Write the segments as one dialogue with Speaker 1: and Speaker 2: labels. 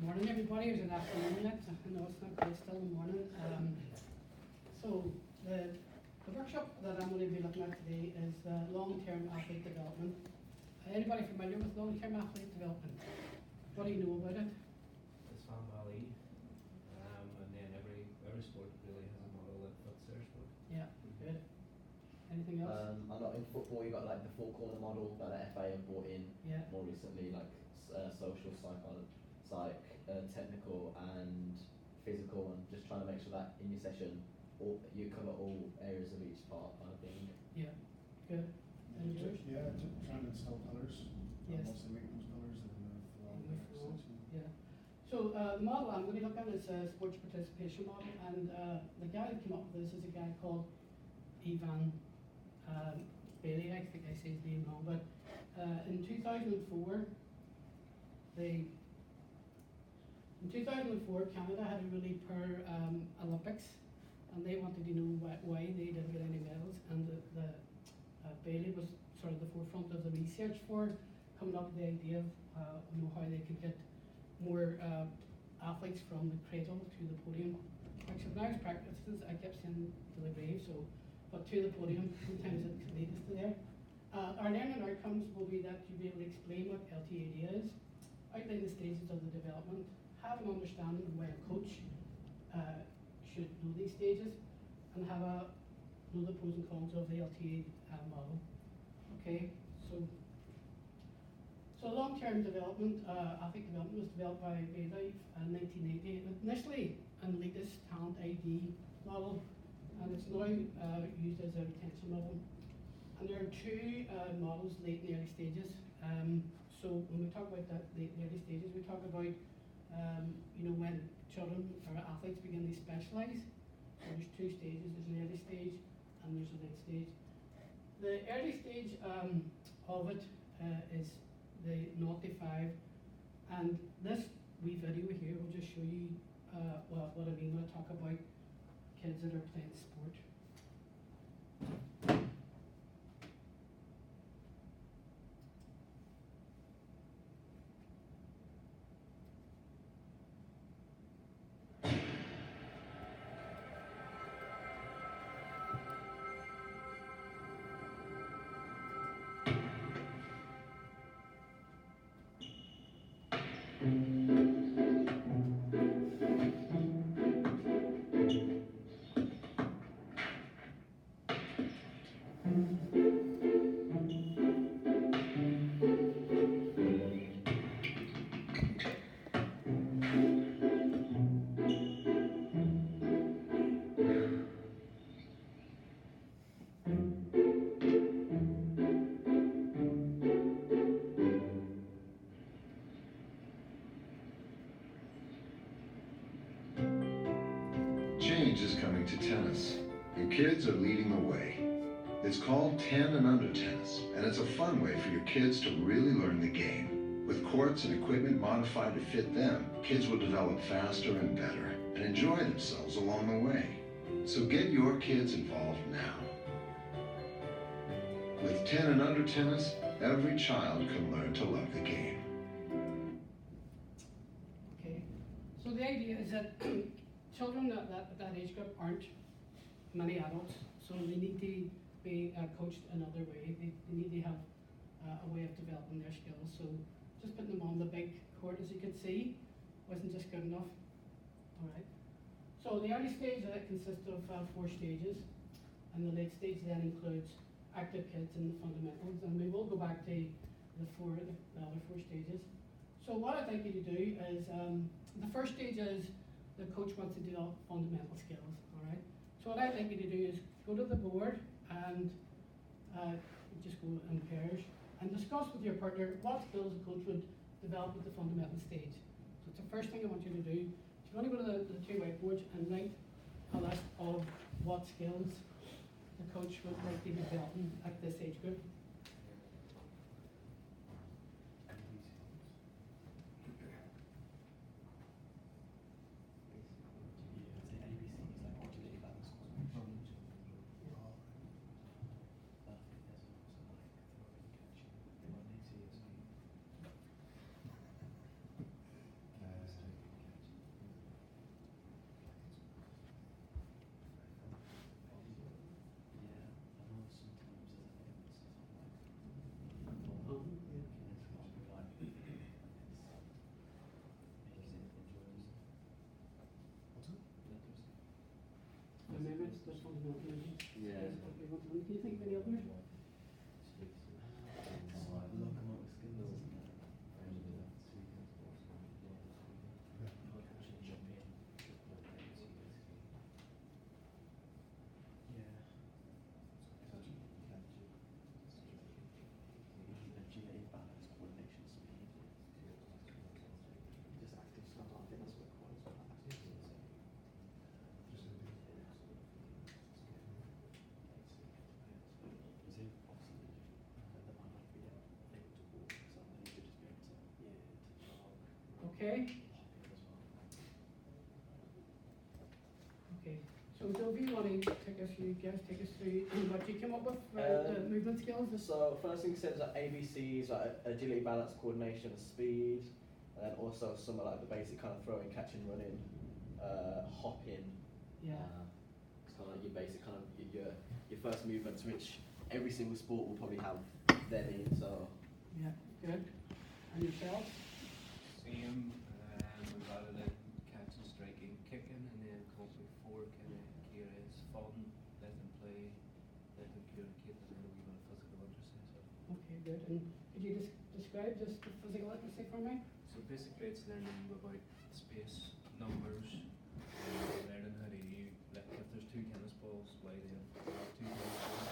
Speaker 1: morning, everybody. It's an afternoon yet. I know it's not quite still in the morning. So the workshop that I'm going to be looking at today is long-term athlete development. Anybody familiar with long-term athlete development? What do you know about it?
Speaker 2: It's fan value, and then every sport really has a model that fits their sport.
Speaker 1: Yeah, good. Anything else?
Speaker 3: I know in football you got like the four corner model that the FA have brought in more recently, like social, technical and physical, and just trying to make sure that in your session you cover all areas of each part kind of thing.
Speaker 1: Yeah, good. And yours?
Speaker 4: Yeah, trying to install colours.
Speaker 1: Yes.
Speaker 4: Mostly making those colours and
Speaker 1: Yeah. So the model I'm going to be looking at is a sports participation model, and the guy that came up with this is a guy called Ivan Bailey. I think I say his name wrong, but in 2004, Canada had a really poor Olympics, and they wanted to know why they didn't get any medals, and the Bailey was sort of the forefront of the research for coming up with the idea of how they could get more athletes from the cradle to the podium. Which when I was practicing, I kept saying to the grave, but to the podium, sometimes it can lead us to there. Our learning outcomes will be that you'll be able to explain what LTAD is, outline the stages of the development, have an understanding of why a coach should know these stages, and know the pros and cons of the LTA model. Okay, so long-term development, athlete development was developed by Bailey in 1980. Initially an elitist talent ID model, and it's now used as a retention model. And there are two models late in the early stages. So when we talk about the early stages, we talk about when children or athletes begin to specialise. So there's two stages. There's an early stage and there's a late stage. The early stage of it is the 0 to 5, and this wee video here will just show you what I mean when I talk about kids that are playing sport.
Speaker 5: Change is coming to tennis, and kids are leading the way. It's called 10 and under tennis, and it's a fun way for your kids to really learn the game. With courts and equipment modified to fit them, kids will develop faster and better, and enjoy themselves along the way. So get your kids involved now. With 10 and under tennis, every child can learn to love the game.
Speaker 1: Okay, so the idea is that children at that age group aren't many adults, so they need to be coached another way. They need to have a way of developing their skills. So just putting them on the big court, as you can see, wasn't just good enough. All right. So the early stage consists of 4 stages, and the late stage then includes active kids and the fundamentals. And we will go back to the other 4 stages. So what I'd like you to do is the first stage is the coach wants to develop fundamental skills, all right? So what I'd like you to do is go to the board and just go in pairs and discuss with your partner what skills the coach would develop at the fundamental stage. So it's the first thing I want you to do. So you're going to go to the 2 whiteboards and write a list of what skills the coach would like to be developing at this age group. Okay? Okay, so Joe, if you want to take us through what you came up with for the movement skills?
Speaker 3: So first thing it says like ABCs, like agility, balance, coordination, and speed, and then also some of like the basic kind of throwing, catching, running, hopping.
Speaker 1: Yeah.
Speaker 3: It's kind of like your basic kind of your first movements, which every single sport will probably have them in. So
Speaker 1: Yeah, good. And yourself?
Speaker 2: Same, we've added in catching, striking, kicking, and then come up with 4 kind of key areas: fun, let them play, let them communicate, and then a wee bit of physical literacy as well.
Speaker 1: Okay, good. And could you describe just the physical literacy for me?
Speaker 2: So basically it's learning about space, numbers, learning how to use, like if there's 2 tennis balls, why they have 2 tennis balls.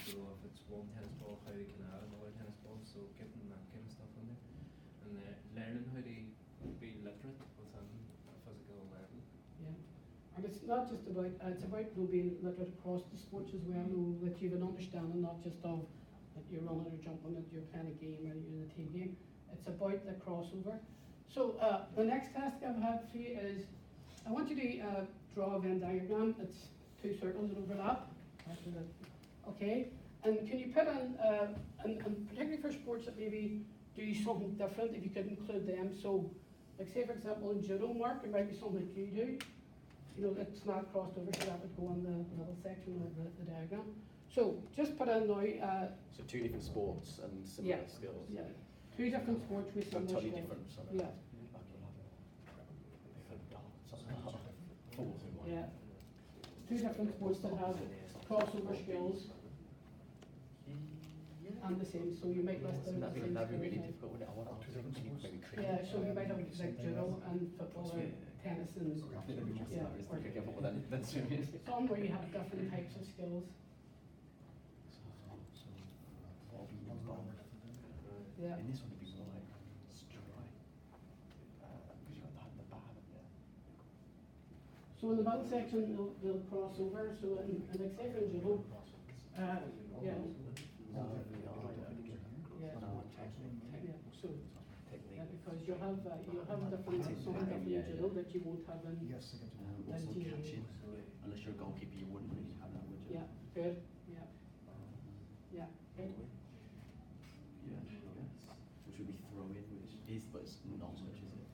Speaker 2: So if it's 1 tennis ball, how they can add another tennis ball, so getting that kind of stuff in there. And learning how to be literate within a physical level.
Speaker 1: Yeah. And it's not just about, it's about being literate across the sports as well, that you have an understanding not just of that you're running or jumping, that you're playing a game or you're in a team game. It's about the crossover. So the next task I've had for you is, I want you to draw a Venn diagram. It's 2 circles that overlap. Okay, and can you put in, and particularly for sports that maybe do something different, if you could include them. So, like say for example in judo, Mark, it might be something that you do. You know, it's not crossed over, so that would go in the middle section of the diagram. So just put in now.
Speaker 3: so 2 different sports and similar
Speaker 1: Yeah.
Speaker 3: skills.
Speaker 1: Yeah, 2 different sports with
Speaker 3: But
Speaker 1: similar
Speaker 3: totally
Speaker 1: skills.
Speaker 3: different. So
Speaker 1: Yeah. Yeah. 2 different sports that have crossover skills and the same, so you might list them
Speaker 3: That'd
Speaker 1: the
Speaker 3: be,
Speaker 1: same
Speaker 3: that'd be really
Speaker 1: skills.
Speaker 3: difficult, wouldn't it? I want to maybe create.
Speaker 1: Yeah, so you might have like judo and football or tennis and
Speaker 3: I think that'd be more
Speaker 1: Yeah.
Speaker 3: hilarious to pick up football than swimming.
Speaker 1: some where you have different types of skills. Yeah.
Speaker 3: In this one, it'd be more like strike. Because you've got the bar, haven't you?
Speaker 1: So in the middle section, they'll cross over. So in like say for judo, yeah, yeah. So yeah, because you'll have different something different in judo that you won't have in.
Speaker 4: Yes, I get to
Speaker 3: Also
Speaker 1: Then you-
Speaker 3: catching. Unless you're a goalkeeper, you wouldn't really have that, would you?
Speaker 1: Yeah, good. Yeah, yeah, good.
Speaker 3: Yeah, I guess. Which would be throwing, which is, but it's not much, is it?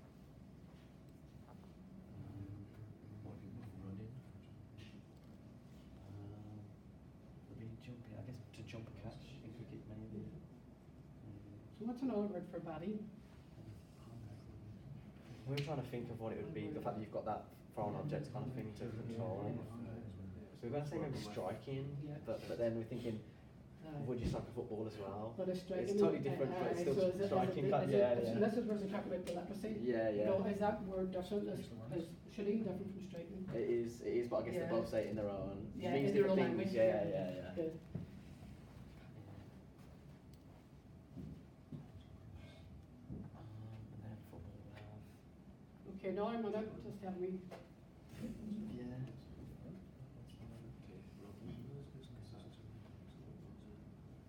Speaker 3: What would be running? Maybe jumping, I guess to jump a catch in cricket maybe.
Speaker 1: So what's another word for batting?
Speaker 3: We were trying to think of what it would be, the fact that you've got that foreign object kind of thing to control. So we're going to say maybe striking,
Speaker 1: Yeah.
Speaker 3: but then we're thinking, would you strike a football as well?
Speaker 1: But a striking.
Speaker 3: It's totally different, but it's still striking.
Speaker 1: And
Speaker 3: Yeah.
Speaker 1: this is where they talk about the literacy.
Speaker 3: Yeah,
Speaker 1: You
Speaker 3: yeah.
Speaker 1: know, is that word different? Is shooting different from striking?
Speaker 3: It is, but I guess
Speaker 1: Yeah.
Speaker 3: they both say it in their own.
Speaker 1: Yeah,
Speaker 3: means
Speaker 1: in their own
Speaker 3: different
Speaker 1: language.
Speaker 3: things. Yeah.
Speaker 1: Good.
Speaker 3: And then football will have.
Speaker 1: Okay, now I'm gonna just tell me.
Speaker 3: Yeah.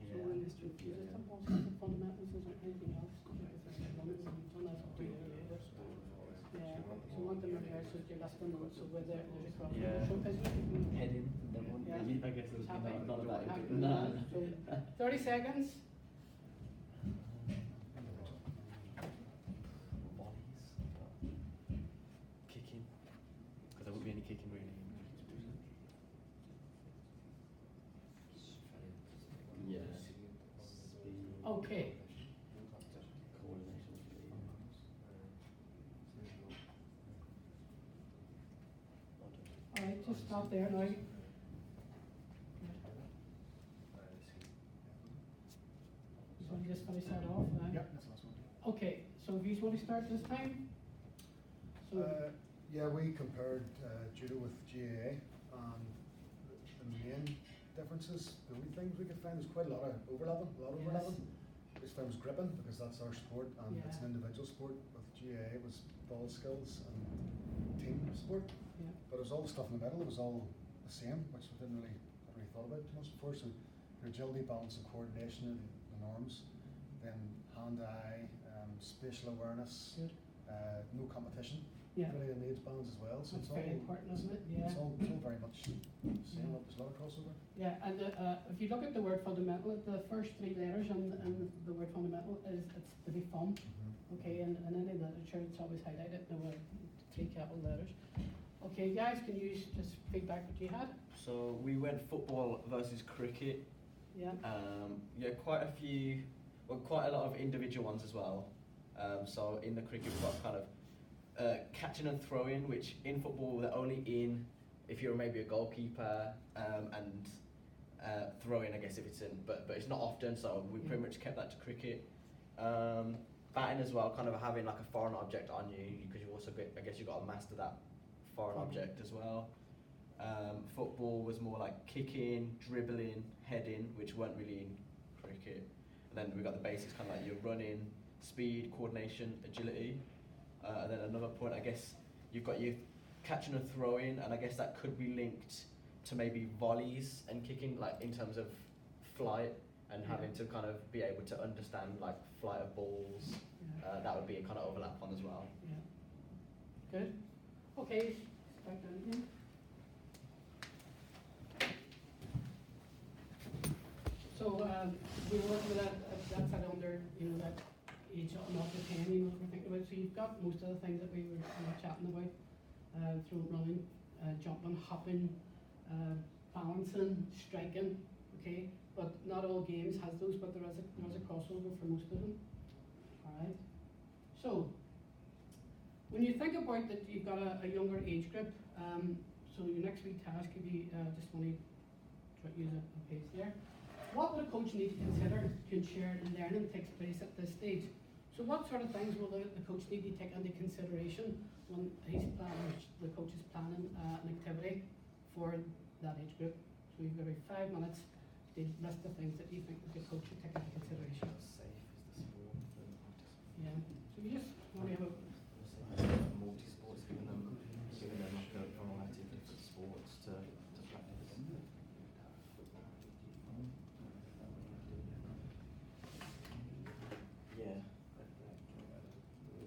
Speaker 1: So in this review, is it some fundamentals, is there anything else? Yeah, so one thing there, so you're listing them, so where there's a problem.
Speaker 3: Yeah.
Speaker 1: So is it-
Speaker 3: Heading. The one.
Speaker 1: Yeah.
Speaker 3: I guess there's
Speaker 1: Happy.
Speaker 3: none of that.
Speaker 1: Happy.
Speaker 3: No.
Speaker 1: So 30 seconds.
Speaker 3: Bodies. Kicking. Because there wouldn't be any kicking really. Yeah. Speed.
Speaker 1: Okay.
Speaker 3: Coordination.
Speaker 1: All right, just stop there now. So we just finish that off now.
Speaker 4: Yeah, that's the last one.
Speaker 1: Okay, so if you want to start this time? So,
Speaker 4: Yeah, we compared judo with GAA, and the main differences, the wee things we could find, there's quite a lot of overlapping, This time was gripping, because that's our sport, and it's
Speaker 1: Yeah.
Speaker 4: an individual sport. With GAA, it was ball skills and team sport.
Speaker 1: yeah,
Speaker 4: But it was all the stuff in the middle, it was all the same, which we didn't really thought about too much before. So your agility, balance and coordination are the norms. Then hand-eye, spatial awareness,
Speaker 1: good.
Speaker 4: no competition.
Speaker 1: Yeah.
Speaker 4: Really in the age bands as well. So
Speaker 1: That's
Speaker 4: it's all,
Speaker 1: very important, isn't it? Yeah.
Speaker 4: It's all very much same.
Speaker 1: Yeah.
Speaker 4: There's a lot of crossover.
Speaker 1: Yeah, and if you look at the word fundamental, the first three letters in the word fundamental is it's to be fun. Okay, and in any literature it's always highlighted, there were three capital letters. Okay, guys, can you just feedback what you had?
Speaker 3: So we went football versus cricket.
Speaker 1: Yeah.
Speaker 3: Yeah, quite a lot of individual ones as well. So in the cricket we've got kind of catching and throwing, which in football they're only in if you're maybe a goalkeeper, and throwing, I guess, if it's in, but it's not often, so we pretty much kept that to cricket. Batting as well, kind of having like a foreign object on you, because you also I guess you've got to master that foreign object as well. Football was more like kicking, dribbling, heading, which weren't really in cricket. And then we got the basics, kind of like your running, speed, coordination, agility. And then another point, I guess, you've got your catching and throwing, and I guess that could be linked to maybe volleys and kicking, like in terms of flight and having to kind of be able to understand like flight of balls. That would be a kind of overlap one as well.
Speaker 1: Yeah. Good. Okay. Back down again. So we work with that's under, you know, that age not to 10, you know, we're thinking about. So you've got most of the things that we were chatting about, running, jumping, hopping, balancing, striking, okay? But not all games has those, but there is a crossover for most of them. Alright. So when you think about that you've got a younger age group, so your next week task could be just want to use a page there. What would a coach need to consider to ensure learning takes place at this stage? So what sort of things will the coach need to take into consideration when the coach is planning an activity for that age group? So you've got about 5 minutes to list the things that you think that the coach should take into consideration.
Speaker 3: Safe is the sport for the participants.
Speaker 1: Yeah. So you just want to have a
Speaker 3: Multi-sports, giving them like a variety of different sports to practice. Yeah.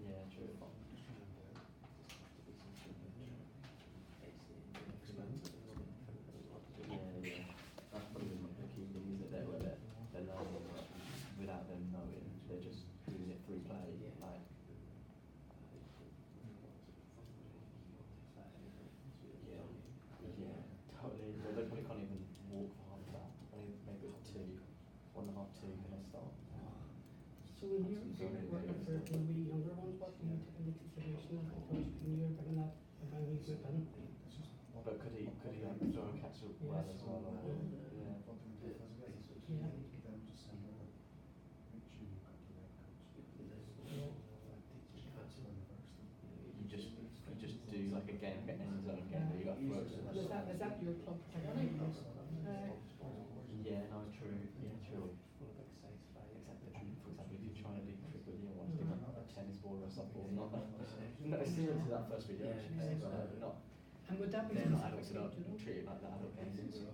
Speaker 3: Yeah, true. Yeah. That's probably the key thing, is that they're learning without them knowing. They're just doing it through play. Like, yeah, totally. They probably can't even walk for half of that. Maybe 1.5, 2, and they start.
Speaker 1: So when you're working for the really younger ones, what do you take into consideration as a coach when you're bringing that family group in?
Speaker 3: But could he throw a catch up well as well? Or, yeah. You just do like a game, get in the zone game where you got throws.
Speaker 1: And is that your club particularly?
Speaker 3: Yeah, no, true. Yeah, true. Exactly. For example, if you're trying to do trick with you and want to do a tennis ball or a softball, not similar to that first video, but not.
Speaker 1: And would that be
Speaker 3: They're not
Speaker 1: specific
Speaker 3: adults, they
Speaker 1: to
Speaker 3: don't treat it like the adult games.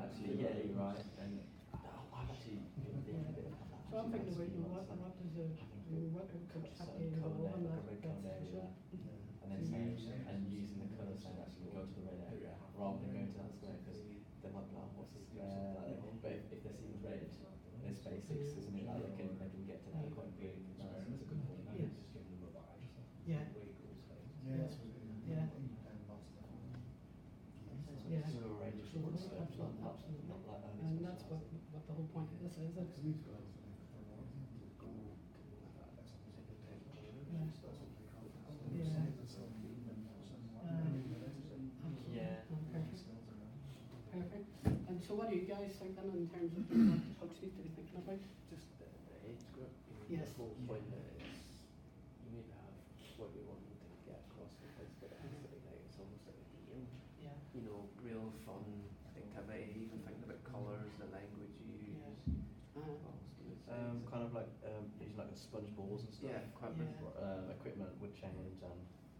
Speaker 3: Actually, yeah, you're right. And I've actually been thinking a bit about that.
Speaker 1: So I'm thinking about, you know, what does what would coach have to involve in that session?
Speaker 3: And then and using the colour saying actually go to the red area rather than going to that square, because they might be like, what's the square? But if they're seeing red, there's basics, isn't it? Like they can get to that quite big. That's a good point.
Speaker 1: Yeah.
Speaker 4: Yeah.
Speaker 1: Yeah. Yeah.
Speaker 3: Sort of a range of sports, so
Speaker 1: Absolutely.
Speaker 3: not like early
Speaker 1: And
Speaker 3: sports.
Speaker 1: that's what the whole point of this is. It's,
Speaker 3: Yeah.
Speaker 1: Perfect. And so what do you guys think then in terms of what the coach needs to be thinking about?
Speaker 6: Just the age group.
Speaker 1: Yes.
Speaker 6: The whole point is you need to have what you want them to get across, because it has to be like, it's almost like a game.
Speaker 1: Yeah.
Speaker 6: You know, real fun activity, even thinking about colours, the language you use.
Speaker 3: Kind of like using like sponge balls and stuff.
Speaker 6: Yeah, equipment.
Speaker 3: Equipment would change,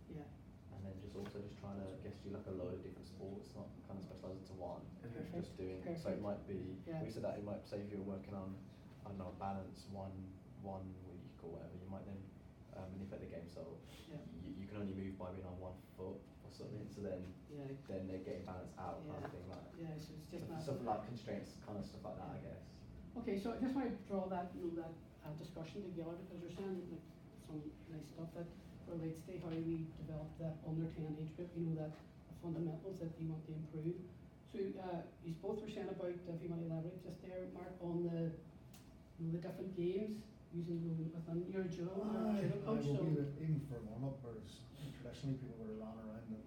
Speaker 1: Yeah.
Speaker 3: and then just trying to do like a load of different sports, not kind of specialise into one.
Speaker 6: Perfect.
Speaker 3: Just doing. So
Speaker 1: Perfect.
Speaker 3: it might be.
Speaker 1: Yeah.
Speaker 3: We said that it might say if you're working on I don't know, balance one week or whatever, you might then manipulate the game so
Speaker 1: Yeah.
Speaker 3: you can only move by being on 1 foot or something, so then
Speaker 1: Yeah,
Speaker 3: they're getting balance out kind of thing, like
Speaker 1: yeah, so it's just not.
Speaker 3: something like constraints, kind of stuff like that, I guess.
Speaker 1: Okay, so I just want to draw that, discussion together, because you're saying like some nice stuff that relates to how we develop that under 10 age group, that the fundamentals that you want to improve. So, you both were saying about, if you want to elaborate just there, Mark, on the different games using within your judo coach, so.
Speaker 4: Even for warm-up, whereas traditionally people would have ran around and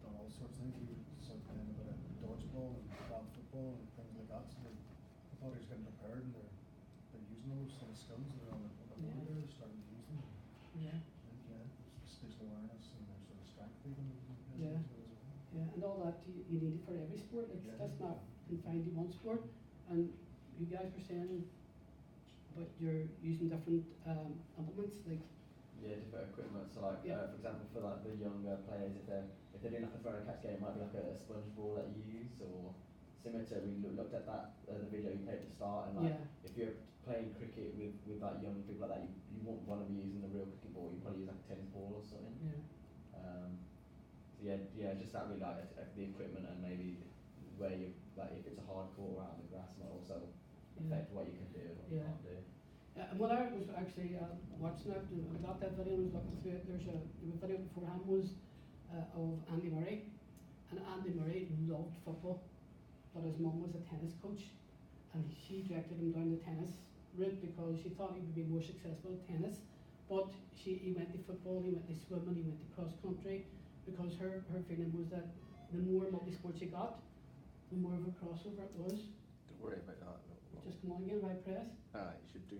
Speaker 4: done all sorts of things, we would start playing a bit of dodgeball and grab football and things like that, so the body's getting prepared and they're using those sort of skills that are on the board there, they're starting to use them.
Speaker 1: Yeah.
Speaker 4: Spatial awareness and their sort of strength even.
Speaker 1: Yeah. Yeah, and all that you need it for every sport. It's just not confined to one sport. And you guys were saying about you're using different implements, like.
Speaker 3: Yeah, different equipment. So like, for example, for like the younger players, if they're doing like a throw and catch game, it might be like a sponge ball that you use, or similar to we looked at that the video you played at the start, and like if you're playing cricket with like young people like that, you won't want to be using the real cricket ball. You probably use like a tennis ball or something.
Speaker 1: Yeah.
Speaker 3: So just that really like the equipment and maybe where you like if it's a hard court or out on the grass might also affect what you can do and what you can't do.
Speaker 1: And when I was actually watching it, I got that video and was looking through it, there was a video beforehand was of Andy Murray, and Andy Murray loved football, but his mum was a tennis coach, and she directed him down the tennis route because she thought he would be more successful at tennis, but he went to football, he went to swimming, he went to cross country, because her feeling was that the more multi-sports you got, the more of a crossover it was.
Speaker 6: Don't worry about that. No.
Speaker 1: Just come on again, right press?
Speaker 6: You should do.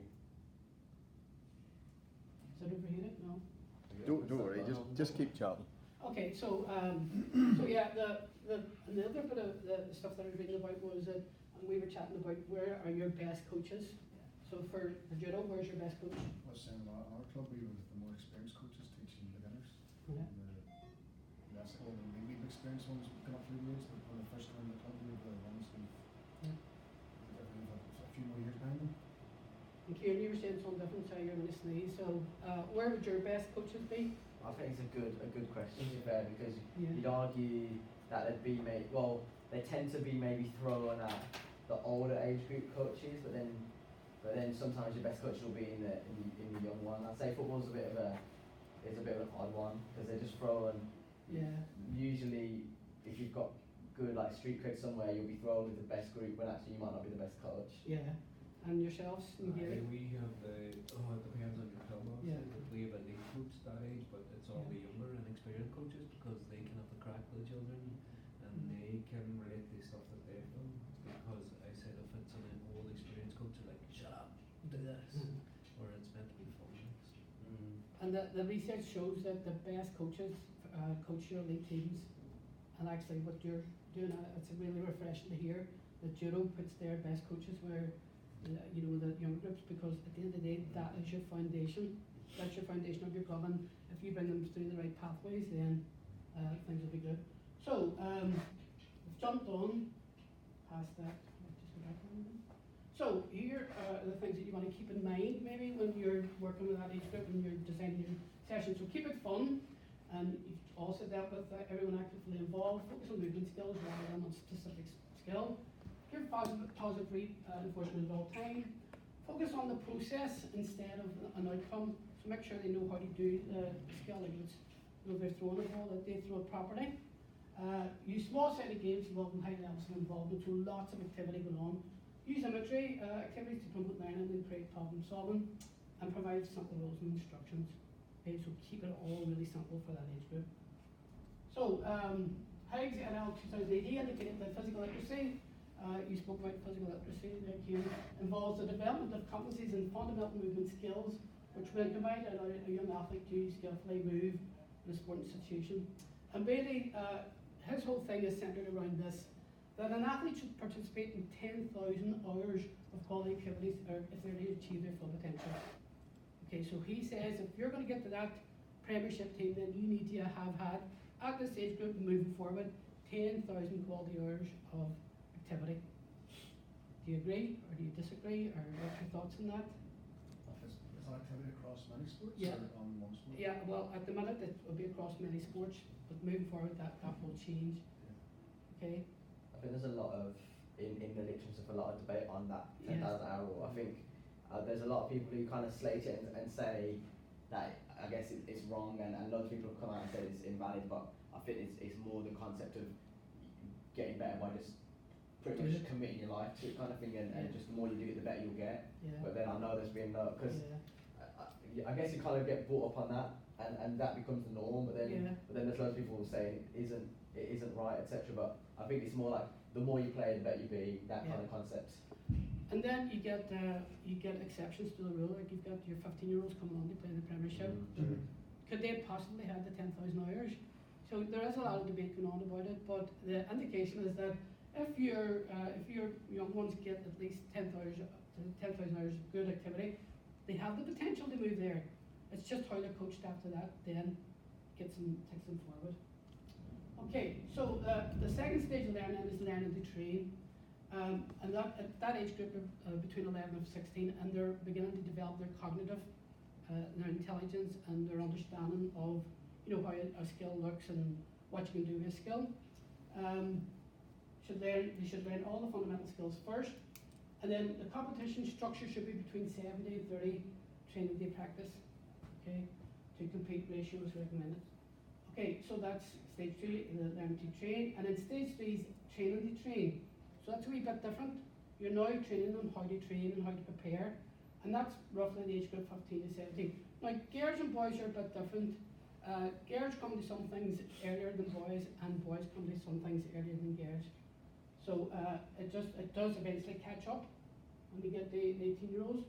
Speaker 1: Is that overheated? No.
Speaker 6: Don't worry. Just keep chatting.
Speaker 1: Okay, so yeah, the other bit of the stuff that I was reading about was that, and we were chatting about where are your best coaches. So for the judo, where's your best coach?
Speaker 4: I was saying our club, we have the more experienced coaches teaching beginners.
Speaker 1: Yeah.
Speaker 4: And the less maybe experienced ones come up through the years, but when they first come in the club, we have the ones who have a few more years behind them.
Speaker 1: And Kieran, you were saying something different, so you're going to sneeze. So where would your best coaches be?
Speaker 3: I think it's a good question to be fair, because
Speaker 1: Yeah.
Speaker 3: you'd argue that they'd be they tend to be maybe thrown at the older age group coaches, but then sometimes your best coach will be in the young one. I'd say football's a bit of an odd one because they're just throwing.
Speaker 1: Yeah.
Speaker 3: Usually, if you've got good like street cred somewhere, you'll be thrown with the best group when actually you might not be the best coach.
Speaker 1: Yeah. And yourselves, Gary?
Speaker 2: We have it depends on your club.
Speaker 1: Yeah.
Speaker 2: We have a league coach that age, but it's all the younger and experienced coaches because they can have the crack with the children and they can relate the stuff that they've done. Because I said if it's an old experienced coach, they're like, shut up, do this, or it's meant to be fun.
Speaker 1: And the research shows that the best coaches coach your elite teams, and actually what you're doing, it's really refreshing to hear that judo puts their best coaches where the young groups, because at the end of the day that is your foundation. That's your foundation of your club, and if you bring them through the right pathways, then things will be good. So we've jumped on past that. Just go back a little bit. So here are the things that you want to keep in mind maybe when you're working with that age group and you're designing your session. So keep it fun, and you've also dealt with everyone actively involved. Focus on movement skills rather than on specific skill. Give positive reinforcement at all time. Focus on the process instead of an outcome. So make sure they know how to do the skill. Like they're throwing a ball, that they throw it properly. Use small-sided games involving high levels of involvement, so lots of activity going on. Use imagery, activities to promote learning and create problem solving, and provide simple rules and instructions. Okay, so keep it all really simple for that age group. So, Higgs et al. 2018 indicated that physical literacy, you spoke about physical literacy there, Kieran, involves the development of competencies and fundamental movement skills, which will combine allow a young athlete to skillfully move in a sporting situation. And really, his whole thing is centered around this, that an athlete should participate in 10,000 hours of quality activities if they're to achieve their full potential. Okay, so he says if you're going to get to that premiership team, then you need to have had, at this age group moving forward, 10,000 quality hours of activity. Do you agree, or do you disagree, or what's your thoughts on that?
Speaker 4: Is that activity across many sports
Speaker 1: Yeah.
Speaker 4: or on one sport?
Speaker 1: Yeah, well, at the minute, it will be across many sports, but moving forward, that will change, okay?
Speaker 3: I think there's a lot of, in the literature, a lot of debate on that 10,000 hour rule. I think there's a lot of people who kind of slate it and say that I guess it's wrong, and lots of people have come out and said it's invalid, but I think it's more the concept of getting better by just pretty much
Speaker 1: Yeah.
Speaker 3: committing your life to it kind of thing, and
Speaker 1: Yeah.
Speaker 3: just the more you do it, the better you'll get.
Speaker 1: Yeah.
Speaker 3: But then I know there's been because
Speaker 1: Yeah.
Speaker 3: I guess you kind of get brought up on that, and that becomes the norm. But then
Speaker 1: Yeah.
Speaker 3: there's loads of people saying it isn't right, etc. But I think it's more like the more you play, the better you be. That kind of concept.
Speaker 1: And then you get exceptions to the rule, like you've got your 15-year-olds coming on to play the Premiership.
Speaker 4: Mhm.
Speaker 1: Could they have possibly had the 10,000 hours? So there is a lot of debate going on about it, but the indication is that if your young ones get at least 10,000 hours of good activity, they have the potential to move there. It's just how they're coached after that then takes them forward. Okay, so the second stage of learning is learning to train. And at that age group are between 11 and 16, and they're beginning to develop their cognitive, their intelligence and their understanding of how a skill looks and what you can do with a skill. They should learn all the fundamental skills first, and then the competition structure should be between 70 and 30 training day practice, okay, to compete ratio is recommended. Okay, so that's stage 2, learning to train, and then stage 3 is training to train. So that's a wee bit different. You're now training them how to train and how to prepare, and that's roughly the age group 15 to 17. Now, girls and boys are a bit different. Girls come to some things earlier than boys, and boys come to some things earlier than girls. So it does eventually catch up when we get the 18-year-olds.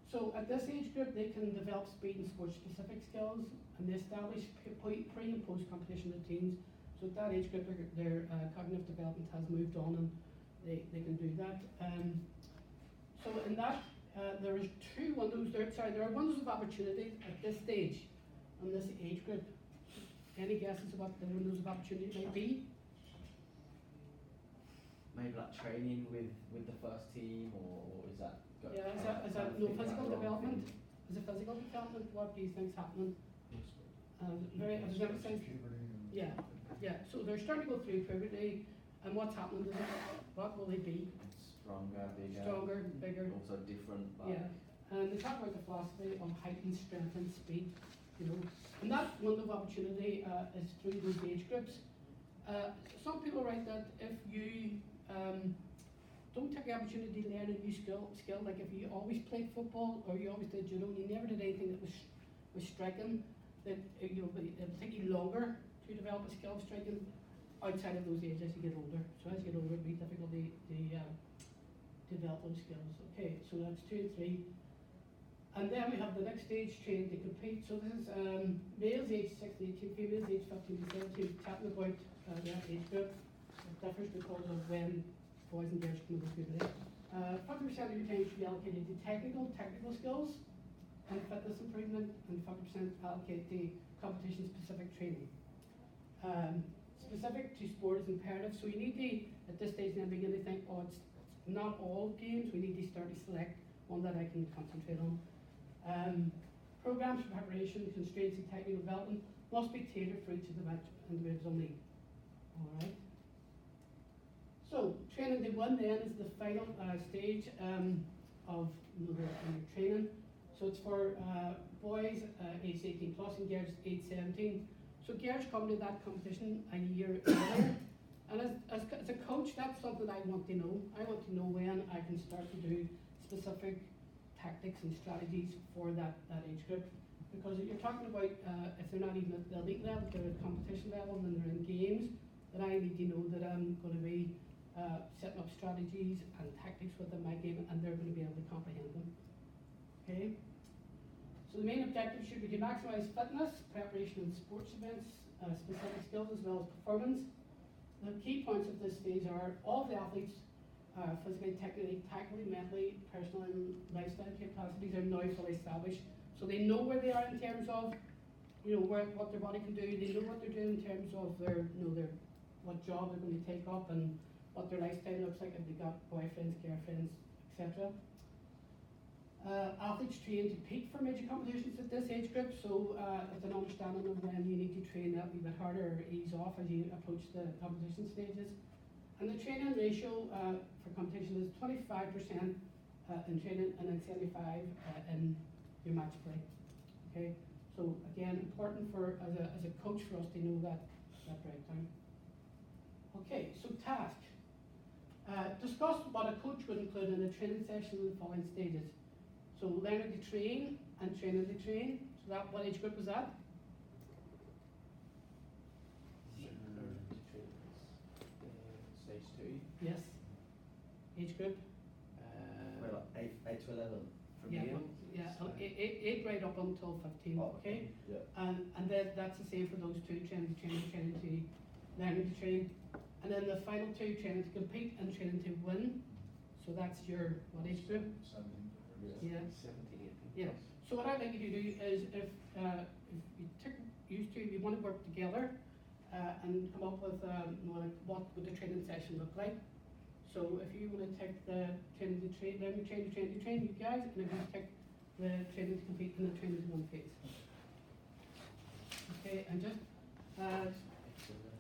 Speaker 1: So at this age group, they can develop speed and sport-specific skills, and they establish pre and post-competition routines. So at that age group, their cognitive development has moved on, and they can do that. So in that, there is 2 windows there. Sorry, there are windows of opportunity at this stage, on this age group. Any guesses about the windows of opportunity might be?
Speaker 3: Maybe like training with the first team, or is that?
Speaker 1: Yeah, is that no physical development? Is it physical development? What do you think's happening? Very, as I was saying,
Speaker 4: Puberty and-
Speaker 1: yeah. So they're starting to go through puberty, and what's happening to them? What will they be?
Speaker 3: Stronger, bigger.
Speaker 1: Stronger, bigger.
Speaker 3: Also different.
Speaker 1: Yeah. And they talk about the philosophy of heightened strength and speed, And that window of opportunity is through those age groups. Some people write that if you don't take the opportunity to learn a new skill, like if you always played football or you always did judo and you never did anything that was striking, that it'll take you longer to develop a skill of striking outside of those ages as you get older. So as you get older, it'll be difficult to develop those skills. Okay, so that's 2 and 3. And then we have the next stage, training to compete. So this is males aged 16 to 18, females aged 15 to 17, chatting about that age group. It differs because of when boys and girls come into puberty. 50% of your time should be allocated to technical skills and fitness improvement, and 50% allocated to competition-specific training. Specific to sport is imperative, so you need to, at this stage, then begin to think, it's not all games, we need to start to select one that I can concentrate on. Programs for preparation, constraints and technical development must be tailored for each of the individual need. Alright. So, training day 1 then is the final stage of your training. So it's for boys aged 18 plus and girls aged 17. So girls come to that competition a year earlier. And as a coach, that's something I want to know. I want to know when I can start to do specific tactics and strategies for that age group. Because if you're talking about if they're not even at the elite level, they're at competition level and then they're in games, then I need to know that I'm going to be setting up strategies and tactics within my game, and they're going to be able to comprehend them. Okay? So the main objective should be to maximise fitness, preparation in sports events, specific skills as well as performance. The key points of this stage are all the athletes' physically, technically, tactically, mentally, personal and lifestyle capacities are now fully established. So they know where they are in terms of, what their body can do. They know what they're doing in terms of their what job they're going to take up and what what their lifestyle looks like, if they got boyfriends, girlfriends, etc. Athletes train to compete for major competitions at this age group, so it's an understanding of when you need to train that wee bit harder or ease off as you approach the competition stages. And the training ratio for competition is 25% in training and then 75 in your match play. Okay, so again, important for as a coach for us to know that breakdown. Okay, so task. Discuss what a coach would include in a training session in the following stages. So learning to train and training to train. So that, what age group was that?
Speaker 6: Stage 2.
Speaker 1: Yes. Age group?
Speaker 3: Well, 8 to 11 from
Speaker 1: Yeah,
Speaker 3: here.
Speaker 1: well, yeah, eight right up until 15,
Speaker 3: Oh,
Speaker 1: okay?
Speaker 3: Yeah.
Speaker 1: And then that's the same for those two, training to learning to train. And then the final two, training to compete and training to win. So that's your, what age group?
Speaker 4: 17.
Speaker 1: Yeah.
Speaker 6: 17, 18.
Speaker 1: Yeah. So what I'd like you to do is if you want to work together and come up with like what would the training session look like. So if you want to take the training to train, then we train, you guys, and if you take the training to compete and the training to win phase. Okay, and just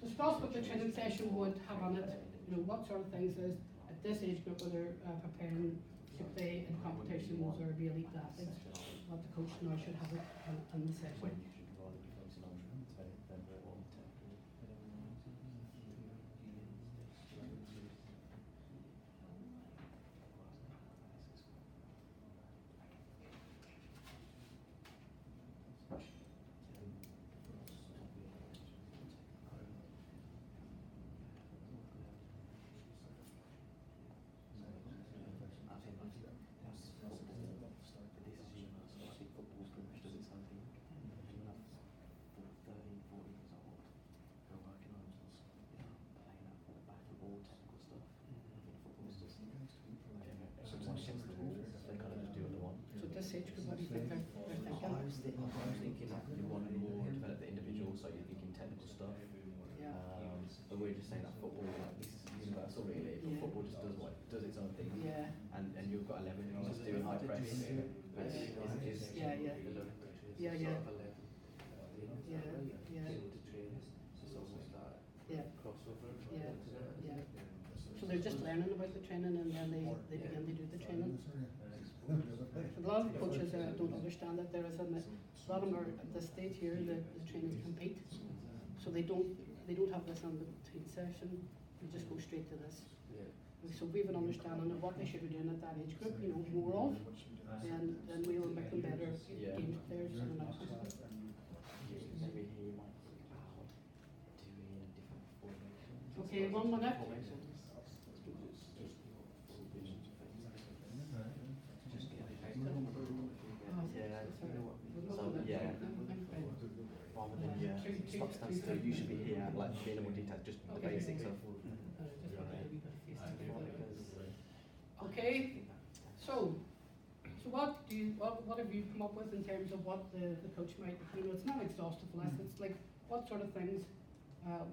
Speaker 1: discuss what the training session would have on it. You know, what sort of things is at this age group where they're preparing to play in competitions or be elite athletes, what the coach now should have it on the session.
Speaker 6: When you should rather be focusing on training than on technical.
Speaker 1: So at this age group, what do you think they're thinking?
Speaker 6: I was thinking you want to more develop the individual, so you're thinking technical stuff.
Speaker 1: Yeah.
Speaker 6: But we're just saying that football, like, this is universal really, but
Speaker 1: Yeah.
Speaker 6: football just does its own thing.
Speaker 1: Yeah.
Speaker 6: And you've got 11 year olds doing high press.
Speaker 1: Yeah, yeah. Yeah, yeah. Yeah.
Speaker 6: Crossover.
Speaker 1: Yeah, yeah. So they're just learning about the training and then they begin to do the training. A lot of coaches don't understand that there is a lot of them are at this stage here, the training to compete. So they don't have this on the between session, they just go straight to this. So we have an understanding of what they should be doing at that age group, you know, more of, and then we will make them better games players and that kind of stuff.
Speaker 6: Maybe here you might think about doing different formations.
Speaker 1: Okay, 1 minute.
Speaker 6: Rather than stop, stand still, you should be here, like being in more detail, just the basics of.
Speaker 1: Okay, so what have you come up with in terms of what the coach might, you know, it's not exhaustive list, it's like, what sort of things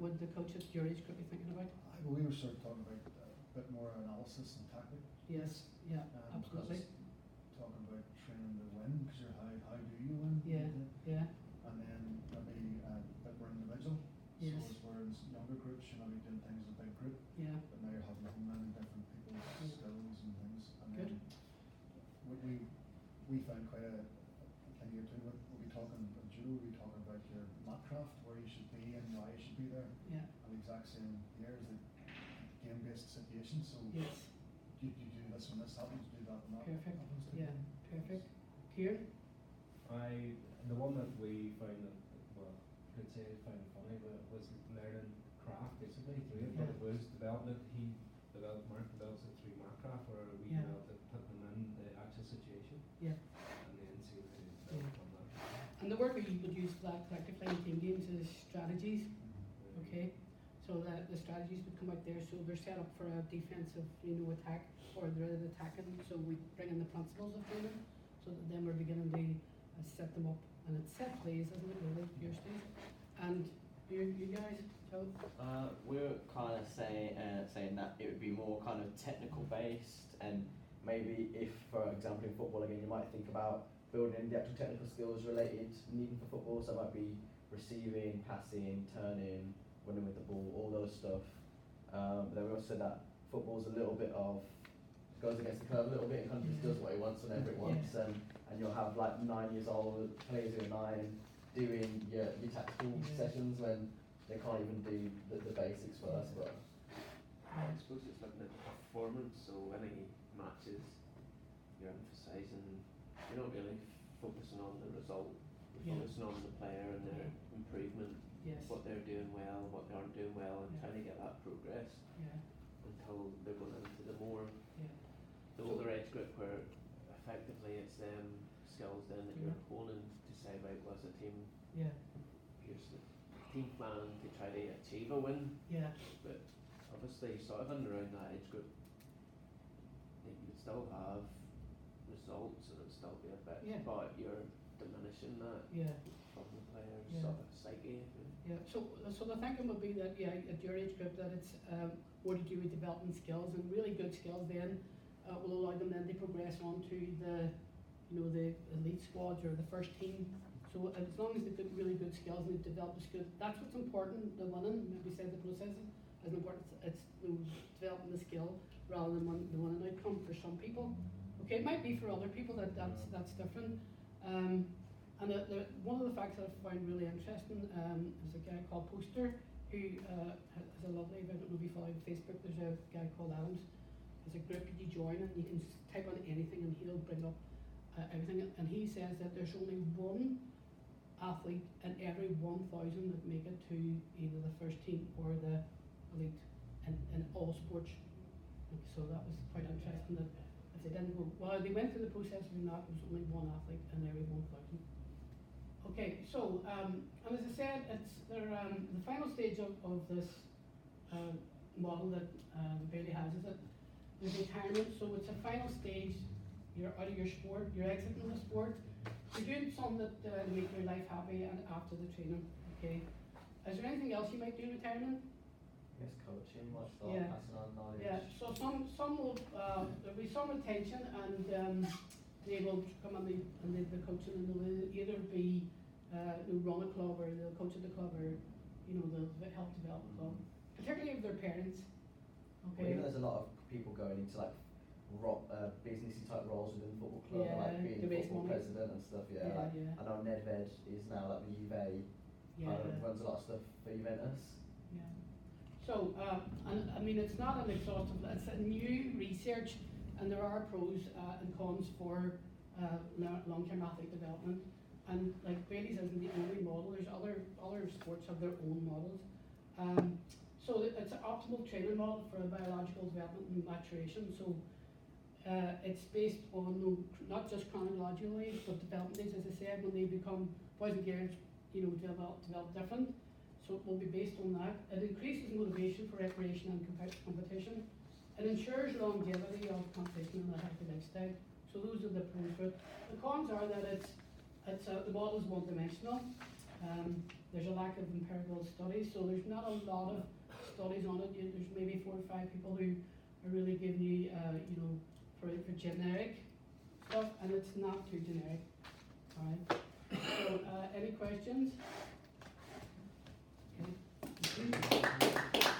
Speaker 1: would the coach at your age group be thinking about?
Speaker 4: We were sort of talking about a bit more analysis and tactic.
Speaker 1: Yes, yeah, absolutely.
Speaker 4: Talking about training to win, because you're how do you win?
Speaker 1: Yeah, yeah,
Speaker 4: And then maybe a bit more individual.
Speaker 1: Yes.
Speaker 4: So as whereas younger groups, you're maybe doing things as a big group,
Speaker 1: yeah,
Speaker 4: but now you're having many different people's skills and things. And
Speaker 1: Good.
Speaker 4: then we found quite a thing here too. We'll be talking about judo, we'll be talking about your mat craft, where you should be and why you should be there.
Speaker 1: yeah,
Speaker 4: And the exact same here is the game-based situation. So
Speaker 1: yes,
Speaker 4: you do this when this happens, do that when that
Speaker 1: Perfect.
Speaker 4: happens.
Speaker 1: yeah, perfect. Kieran?
Speaker 2: The one that we found that, well, could say found funny, but it was learning craft basically through it, but it was Mark develops it through Minecraft, where we
Speaker 1: Yeah.
Speaker 2: developed it, put them in the actual situation,
Speaker 1: Yeah.
Speaker 2: and then see how to develop from that.
Speaker 1: And the word we would use for that collectively in team games is strategies, okay? So that the strategies would come out there, so they're set up for a defensive, you know, attack, or they're attacking, so we bring in the principles of training, so that then we're beginning to set them up, and it's set plays, isn't it, really, your Steve? And you guys, Joe?
Speaker 3: We're kind of saying that it would be more kind of technical based, and maybe if, for example, in football again, you might think about building in the actual technical skills related needed for football, so it might be receiving, passing, turning, running with the ball, all those stuff. But then we also said that football's a little bit of, goes against the curve a little bit, and kind of just does what it wants whenever it wants, and you'll have like 9 years old players who are 9 doing your tactical sessions when they can't even do the basics first. But
Speaker 6: I suppose it's looking at the performance, so any matches you're emphasising, you're not really focusing on the result, you're focusing on the player and their improvement, what they're doing well, what they aren't doing well, and trying to get that progress until they're going into the more the older age group, where effectively it's them skills then that you're honing to say, right, well, as a team, here's the team plan to try to achieve a win. But obviously, sort of in and around that age group, you would still have results and it would still be a bit, but you're diminishing that from the player's sort of psyche.
Speaker 1: So the thinking would be that at your age group that it's more to do with developing skills, and really good skills then will allow them then to progress on to the the elite squads or the first team. So as long as they've got really good skills and they've developed the skills, that's what's important. The winning, maybe say the process is important. It's developing the skill rather than the winning outcome for some people. Okay, it might be for other people that's different. And one of the facts that I find really interesting is a guy called Poster who has a lovely, I don't know if you follow him on Facebook, there's a guy called Adams. There's a group that you join and you can type on anything and he'll bring up everything. And he says that there's only one athlete in every 1,000 that make it to either the first team or the elite in all sports. So that was quite interesting that if they didn't go, well, they went through the process or not, there was only one athlete in every 1,000. Okay, so and as I said, it's the final stage of this model that Bailey has is that there's retirement. So it's a final stage. You're out of your sport. You're exiting the sport. You're doing something that to make your life happy and after the training. Okay. Is there anything else you might do in retirement?
Speaker 3: yes, coaching, might start passing on knowledge.
Speaker 1: So some will there'll be some retention, and they will come and the coaching, and they'll either be they'll run a club, or they'll coach at the club, or they'll help develop the club, particularly if they're parents.
Speaker 3: Well, even there's a lot of people going into like businessy type roles within the football club, like being football president and stuff. I know Nedved is now like the Juve, runs a lot of stuff for Juventus.
Speaker 1: So and I mean, it's not an exhaustive. It's a new research, and there are pros and cons for long-term athlete development. And like Bailey's isn't the only model. There's other sports have their own models. So it's an optimal training model for biological development and maturation. So it's based on not just chronologically, but development age. As I said, when they become boys and girls, develop different. So it will be based on that. It increases motivation for recreation and competition. It ensures longevity of competition and a healthy lifestyle. So those are the pros for it. The cons are that the model is one-dimensional. There's a lack of empirical studies, so there's not a lot of studies on it. There's maybe 4 or 5 people who are really giving you, for generic stuff, and it's not too generic. All right. So, any questions? Okay.